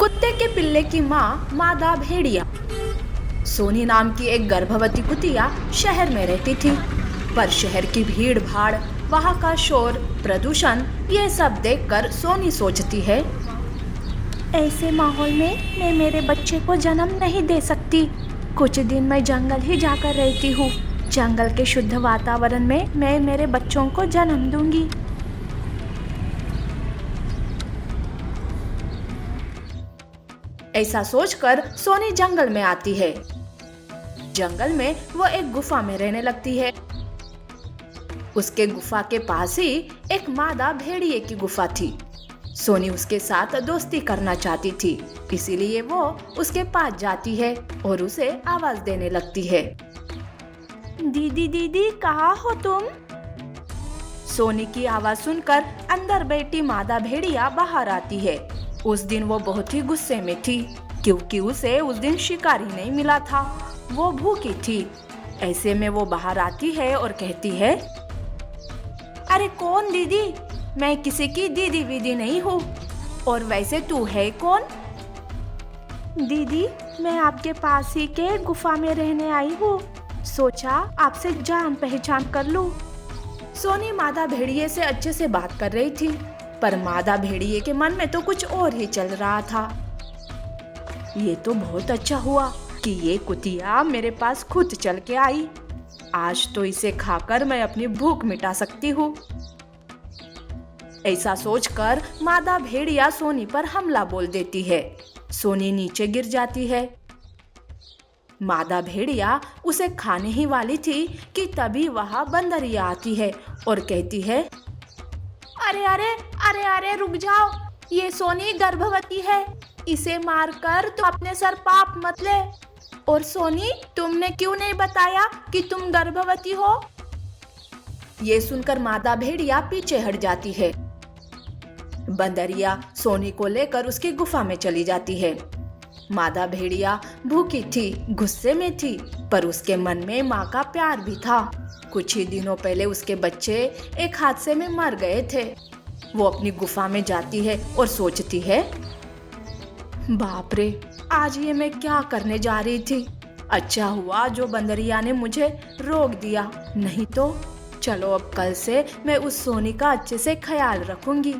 कुत्ते के पिल्ले की माँ मादा भेड़िया। सोनी नाम की एक गर्भवती कुतिया शहर में रहती थी, पर शहर की भीड़ भाड़, वहाँ का शोर, प्रदूषण, ये सब देखकर सोनी सोचती है, ऐसे माहौल में मैं मेरे बच्चे को जन्म नहीं दे सकती। कुछ दिन मैं जंगल ही जाकर रहती हूँ। जंगल के शुद्ध वातावरण में मैं मेरे बच्चों को जन्म दूंगी। ऐसा सोचकर सोनी जंगल में आती है। जंगल में वो एक गुफा में रहने लगती है। उसके गुफा के पास ही एक मादा भेड़िए की गुफा थी। सोनी उसके साथ दोस्ती करना चाहती थी, इसीलिए वो उसके पास जाती है और उसे आवाज देने लगती है, दीदी दीदी कहाँ हो तुम? सोनी की आवाज सुनकर अंदर बैठी मादा भेड़िया बाहर आती है। उस दिन वो बहुत ही गुस्से में थी, क्योंकि उसे उस दिन शिकारी नहीं मिला था। वो भूखी थी। ऐसे में वो बाहर आती है और कहती है, अरे कौन दीदी? मैं किसी की दीदी वीदी नहीं हूँ। और वैसे तू है कौन? दीदी मैं आपके पास ही के गुफा में रहने आई हूँ। सोचा आपसे जान पहचान कर लूँ। सोनी मादा भेड़िए से अच्छे से बात कर रही थी, पर मादा भेड़िए के मन में तो कुछ और ही चल रहा था। ये तो बहुत अच्छा हुआ कि ये कुतिया मेरे पास खुद चल के आई। आज तो इसे खाकर मैं अपनी भूख मिटा सकती हूँ। ऐसा सोचकर मादा भेड़िया सोनी पर हमला बोल देती है। सोनी नीचे गिर जाती है। मादा भेड़िया उसे खाने ही वाली थी कि तभी वहां बंदरिया आती है और कहती है, अरे अरे अरे अरे रुक जाओ, ये सोनी गर्भवती है। इसे मारकर तुम अपने सर पाप मत ले। और सोनी तुमने क्यों नहीं बताया कि तुम गर्भवती हो? ये सुनकर मादा भेड़िया पीछे हट जाती है। बंदरिया सोनी को लेकर उसकी गुफा में चली जाती है। मादा भेड़िया भूखी थी, गुस्से में थी, पर उसके मन में माँ का प्यार भी था। कुछ ही दिनों पहले उसके बच्चे एक हादसे में मर गए थे। वो अपनी गुफा में जाती है और सोचती है, बाप रे, आज ये मैं क्या करने जा रही थी। अच्छा हुआ जो बंदरिया ने मुझे रोक दिया, नहीं तो चलो अब कल से मैं उस सोनी का अच्छे से ख्याल रखूंगी।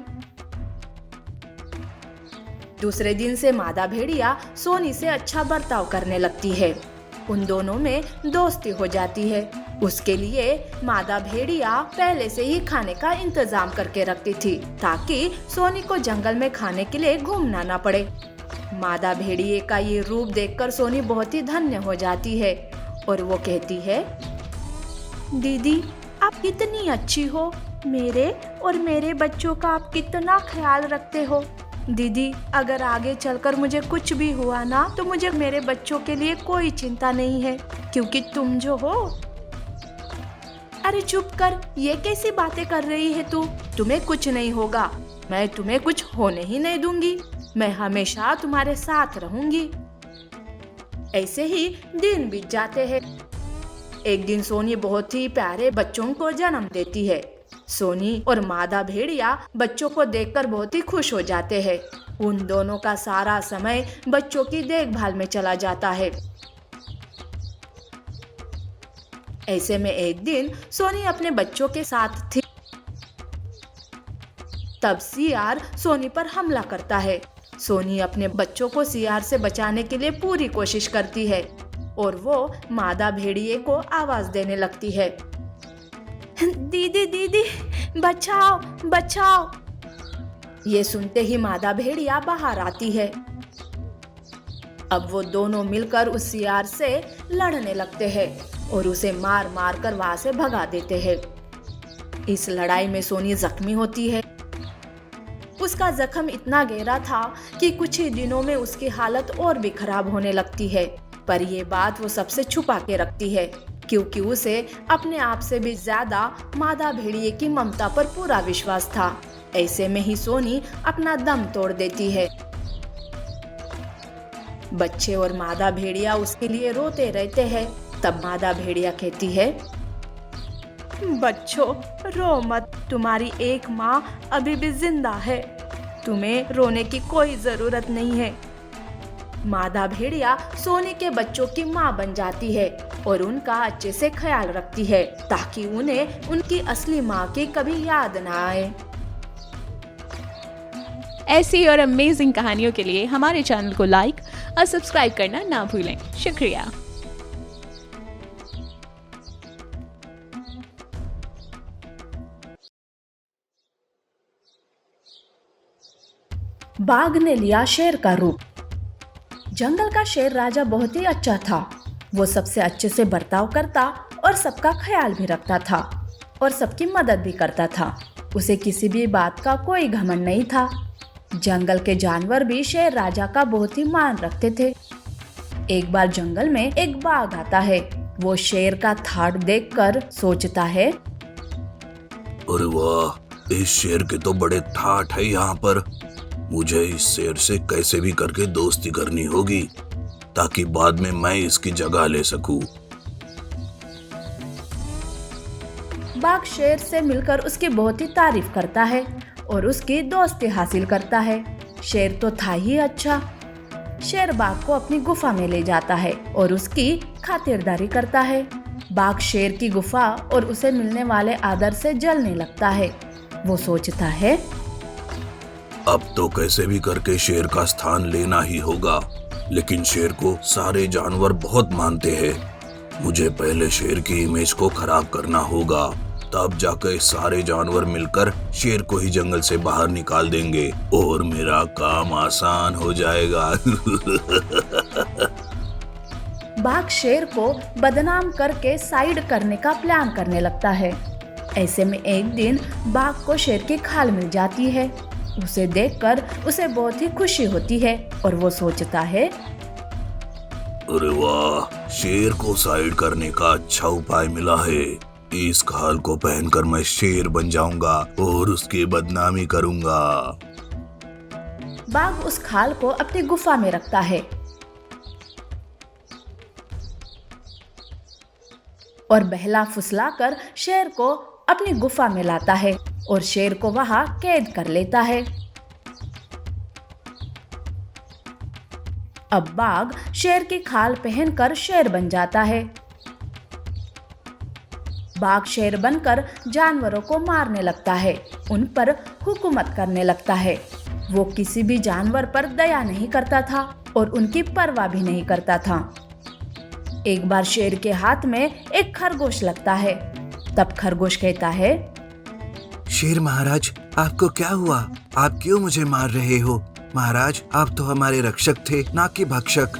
दूसरे दिन से मादा भेड़िया सोनी से अच्छा बर्ताव करने लगती है। उन दोनों में दोस्ती हो जाती है। उसके लिए मादा भेड़िया पहले से ही खाने का इंतजाम करके रखती थी, ताकि सोनी को जंगल में खाने के लिए घूमना ना पड़े। मादा भेड़िए का ये रूप देखकर सोनी बहुत ही धन्य हो जाती है और वो कहती है, दीदी आप कितनी अच्छी हो। मेरे और मेरे बच्चों का आप कितना ख्याल रखते हो। दीदी अगर आगे चलकर मुझे कुछ भी हुआ ना, तो मुझे मेरे बच्चों के लिए कोई चिंता नहीं है, क्योंकि तुम जो हो। अरे चुप कर, ये कैसी बातें कर रही है तू? तुम्हें कुछ नहीं होगा। मैं तुम्हें कुछ होने ही नहीं दूंगी। मैं हमेशा तुम्हारे साथ रहूंगी। ऐसे ही दिन बीत जाते हैं। एक दिन सोनी बहुत ही प्यारे बच्चों को जन्म देती है। सोनी और मादा भेड़िया बच्चों को देखकर बहुत ही खुश हो जाते हैं। उन दोनों का सारा समय बच्चों की देखभाल में चला जाता है। ऐसे में एक दिन सोनी अपने बच्चों के साथ थी। तब सियार सोनी पर हमला करता है। सोनी अपने बच्चों को सियार से बचाने के लिए पूरी कोशिश करती है और वो मादा भेड़िए को आवाज देने लगती है, दीदी दीदी बचाओ बचाओ। ये सुनते ही मादा भेड़िया बाहर आती है। अब वो दोनों मिलकर उस सियार से लड़ने लगते हैं और उसे मार मार कर वहां से भगा देते हैं। इस लड़ाई में सोनी जख्मी होती है। उसका जख्म इतना गहरा था कि कुछ ही दिनों में उसकी हालत और भी खराब होने लगती है, पर ये बात वो सबसे छुपा के रखती है, क्योंकि उसे अपने आप से भी ज्यादा मादा भेड़िए की ममता पर पूरा विश्वास था। ऐसे में ही सोनी अपना दम तोड़ देती है। बच्चे और मादा भेड़िया उसके लिए रोते रहते हैं। तब मादा भेड़िया कहती है, बच्चों रो मत, तुम्हारी एक माँ अभी भी जिंदा है। तुम्हें रोने की कोई जरूरत नहीं है। मादा भेड़िया सोनी के बच्चों की माँ बन जाती है और उनका अच्छे से ख्याल रखती है ताकि उन्हें उनकी असली माँ की कभी याद ना आए। ऐसी और अमेजिंग कहानियों के लिए हमारे चैनल को लाइक और सब्सक्राइब करना ना भूलें। शुक्रिया। बाघ ने लिया शेर का रूप। जंगल का शेर राजा बहुत ही अच्छा था। वो सबसे अच्छे से बर्ताव करता और सबका ख्याल भी रखता था और सबकी मदद भी करता था। उसे किसी भी बात का कोई घमंड नहीं था। जंगल के जानवर भी शेर राजा का बहुत ही मान रखते थे। एक बार जंगल में एक बाघ आता है। वो शेर का ठाठ देखकर सोचता है, अरे वाह, इस शेर के तो बड़े ठाठ है यहाँ पर। मुझे इस शेर से कैसे भी करके दोस्ती करनी होगी ताकि बाद में मैं इसकी जगह ले सकूं। बाघ शेर से मिलकर उसकी बहुत ही तारीफ करता है और उसकी दोस्ती हासिल करता है। शेर तो था ही अच्छा। शेर बाघ को अपनी गुफा में ले जाता है और उसकी खातिरदारी करता है। बाघ शेर की गुफा और उसे मिलने वाले आदर से जलने लगता है। वो सोचता है, अब तो कैसे भी करके शेर का स्थान लेना ही होगा, लेकिन शेर को सारे जानवर बहुत मानते हैं। मुझे पहले शेर की इमेज को खराब करना होगा, तब जाकर सारे जानवर मिलकर शेर को ही जंगल से बाहर निकाल देंगे और मेरा काम आसान हो जाएगा। बाघ शेर को बदनाम करके साइड करने का प्लान करने लगता है। ऐसे में एक दिन बाघ को शेर की खाल मिल जाती है। उसे देखकर उसे बहुत ही खुशी होती है और वो सोचता है, अरे वाह, शेर को साइड करने का अच्छा उपाय मिला है। इस खाल को पहनकर मैं शेर बन जाऊंगा और उसकी बदनामी करूंगा। बाघ उस खाल को अपनी गुफा में रखता है और बहला फुसलाकर शेर को अपनी गुफा में लाता है और शेर को वहां कैद कर लेता है। अब बाघ शेर की खाल पहनकर शेर बन जाता है। बाघ शेर बनकर जानवरों को मारने लगता है, उन पर हुकूमत करने लगता है। वो किसी भी जानवर पर दया नहीं करता था और उनकी परवाह भी नहीं करता था। एक बार शेर के हाथ में एक खरगोश लगता है। तब खरगोश कहता है, शेर महाराज, आपको क्या हुआ? आप क्यों मुझे मार रहे हो? महाराज, आप तो हमारे रक्षक थे, ना कि भक्षक।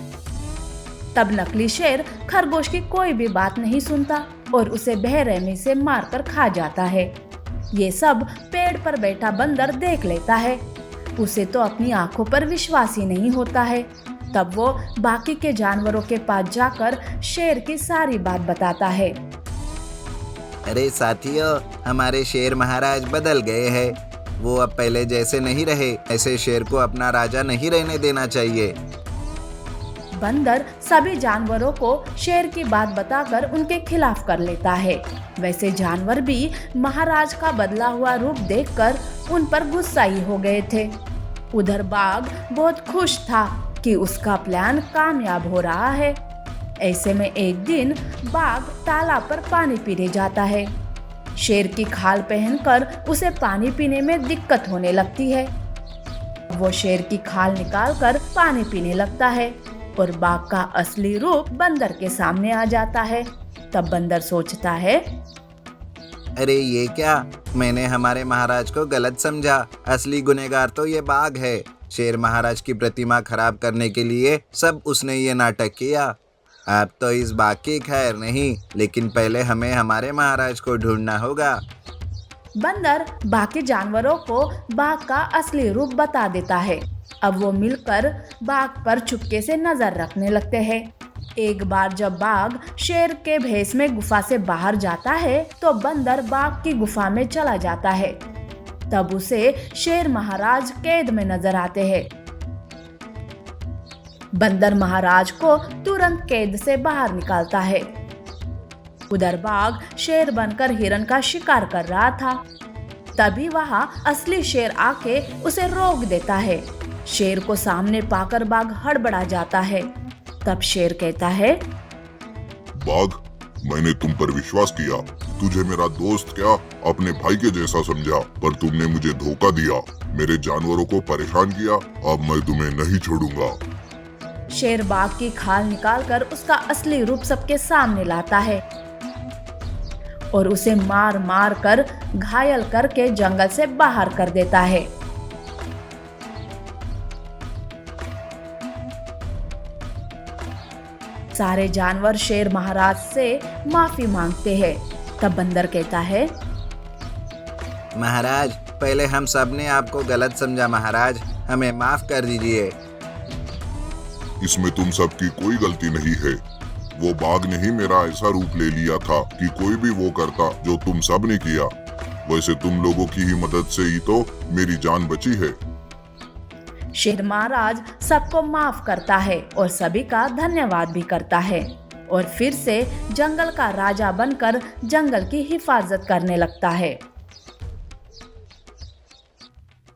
तब नकली शेर खरगोश की कोई भी बात नहीं सुनता और उसे बेरहमी से मारकर खा जाता है। ये सब पेड़ पर बैठा बंदर देख लेता है। उसे तो अपनी आंखों पर विश्वास ही नहीं होता है। तब वो बाकी के जानवरों के पास जाकर शेर की सारी बात बताता है। अरे साथियों, हमारे शेर महाराज बदल गए हैं। वो अब पहले जैसे नहीं रहे। ऐसे शेर को अपना राजा नहीं रहने देना चाहिए। बंदर सभी जानवरों को शेर की बात बताकर उनके खिलाफ कर लेता है। वैसे जानवर भी महाराज का बदला हुआ रूप देखकर उन पर गुस्साई हो गए थे। उधर बाघ बहुत खुश था कि उसका प्लान कामयाब हो रहा है। ऐसे में एक दिन बाघ तालाब पर पानी पीने जाता है। शेर की खाल पहनकर उसे पानी पीने में दिक्कत होने लगती है। वो शेर की खाल निकालकर पानी पीने लगता है और बाघ का असली रूप बंदर के सामने आ जाता है। तब बंदर सोचता है, अरे ये क्या, मैंने हमारे महाराज को गलत समझा। असली गुनहगार तो ये बाघ है। शेर महाराज की प्रतिमा खराब करने के लिए सब उसने ये नाटक किया। अब तो इस बाघ की खैर नहीं, लेकिन पहले हमें हमारे महाराज को ढूंढना होगा। बंदर बाकी जानवरों को बाघ का असली रूप बता देता है। अब वो मिलकर बाघ पर चुपके से नजर रखने लगते हैं। एक बार जब बाघ शेर के भेष में गुफा से बाहर जाता है तो बंदर बाघ की गुफा में चला जाता है। तब उसे शेर महाराज कैद में नजर आते हैं। बंदर महाराज को तुरंत कैद से बाहर निकालता है। उधर बाघ शेर बनकर हिरन का शिकार कर रहा था। तभी वहाँ असली शेर आके उसे रोक देता है। शेर को सामने पाकर बाघ हड़बड़ा जाता है। तब शेर कहता है, बाघ, मैंने तुम पर विश्वास किया। तुझे मेरा दोस्त क्या, अपने भाई के जैसा समझा, पर तुमने मुझे धोखा दिया, मेरे जानवरों को परेशान किया। अब मैं तुम्हें नहीं छोड़ूंगा। शेर बाघ की खाल निकालकर उसका असली रूप सबके सामने लाता है और उसे मार मार कर घायल करके जंगल से बाहर कर देता है। सारे जानवर शेर महाराज से माफी मांगते हैं। तब बंदर कहता है, महाराज, पहले हम सब ने आपको गलत समझा महाराज, हमें माफ कर दीजिए। इसमें तुम सबकी कोई गलती नहीं है। वो बाघ ने ही मेरा ऐसा रूप ले लिया था कि कोई भी वो करता जो तुम सब ने किया। वैसे तुम लोगों की ही मदद से ही तो मेरी जान बची है। शेर महाराज सबको माफ करता है और सभी का धन्यवाद भी करता है और फिर से जंगल का राजा बनकर जंगल की हिफाजत करने लगता है।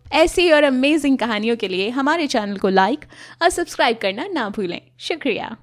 ऐसी और अमेजिंग कहानियों के लिए हमारे चैनल को लाइक और सब्सक्राइब करना ना भूलें। शुक्रिया।